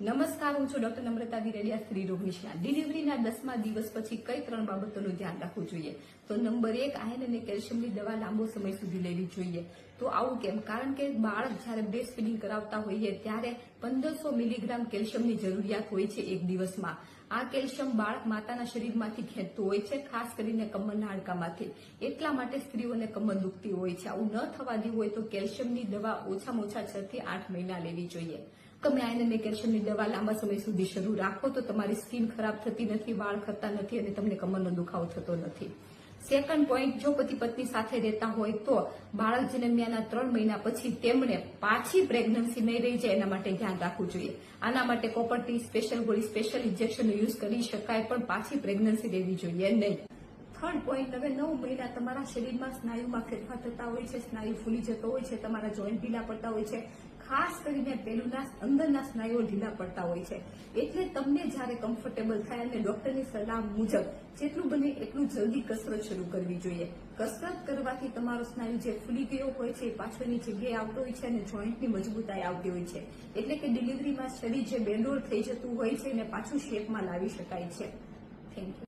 નમસ્કાર, હું છું ડોક્ટર નમ્રતા વિરેડિયા, સ્ત્રી રોગ નિષ્ણાત. ડિલિવરીના 10મા દિવસ પછી કઈ 3 બાબતોનું ધ્યાન રાખવું જોઈએ? તો નંબર 1, આયર્ન અને કેલ્શિયમની દવા લાંબો સમય સુધી લેવી જોઈએ. તો આવું કેમ? કારણ કે બાળક જ્યારે બ્રેસ્ટ ફીડિંગ કરાવતા હોઈએ ત્યારે 1500 મિલીગ્રામ કેલ્શિયમની જરૂરિયાત હોય છે એક દિવસમાં. આ કેલ્શિયમ બાળક માતાના શરીરમાંથી ખેંચતું હોય છે, ખાસ કરીને કમરના હાડકામાંથી. એટલા માટે સ્ત્રીઓને કમર દુખતી હોય છે. આવું ન થવા દેવું હોય તો કેલ્શિયમની દવા ઓછામાં ઓછા 6 થી 8 મહિના લેવી જોઈએ. તમે આયર્ન અને કેલ્શિયમની દવા લાંબા સમય સુધી શરૂ રાખો તો તમારી સ્કિન ખરાબ થતી નથી, વાળ ખરતા નથી અને તમને કમરનો દુખાવો થતો નથી. સેકન્ડ પોઈન્ટ, જો પતિ પત્ની સાથે રહેતા હોય તો બાળક જન્મ્યાના 3 મહિના પછી તેમણે પાછી પ્રેગ્નન્સી નહીં રહી જાય એના માટે ધ્યાન રાખવું જોઈએ. આના માટે કોપર ટી, સ્પેશિયલ ગોળી, સ્પેશિયલ ઇન્જેક્શનનો યુઝ કરી શકાય, પણ પાછી પ્રેગ્નન્સી રહેવી જોઈએ નહીં. થર્ડ પોઈન્ટ, હવે 9 મહિના તમારા શરીરમાં સ્નાયુમાં ફેરફાર થતા હોય છે, સ્નાયુ ફૂલી જતો હોય છે, તમારા જોઈન્ટ ઢીલા પડતા હોય છે. ખાસ કરીને પેલુના અંદરના સ્નાયુઓ ઢીલા પડતા હોય છે. એટલે તમને જ્યારે કમ્ફર્ટેબલ થાય અને ડોક્ટરની સલાહ મુજબ જેટલું બને એટલું જલ્દી કસરત શરૂ કરવી જોઈએ. કસરત કરવાથી તમારો સ્નાયુ જે ફૂલી ગયો હોય છે એ પાછળની જગ્યાએ આવતો હોય છે અને જોઈન્ટની મજબૂતાઈ આવતી હોય છે. એટલે કે ડિલિવરીમાં શરીર જે બેડોળ થઈ જતું હોય છે એને પાછું શેપમાં લાવી શકાય છે. Thank you.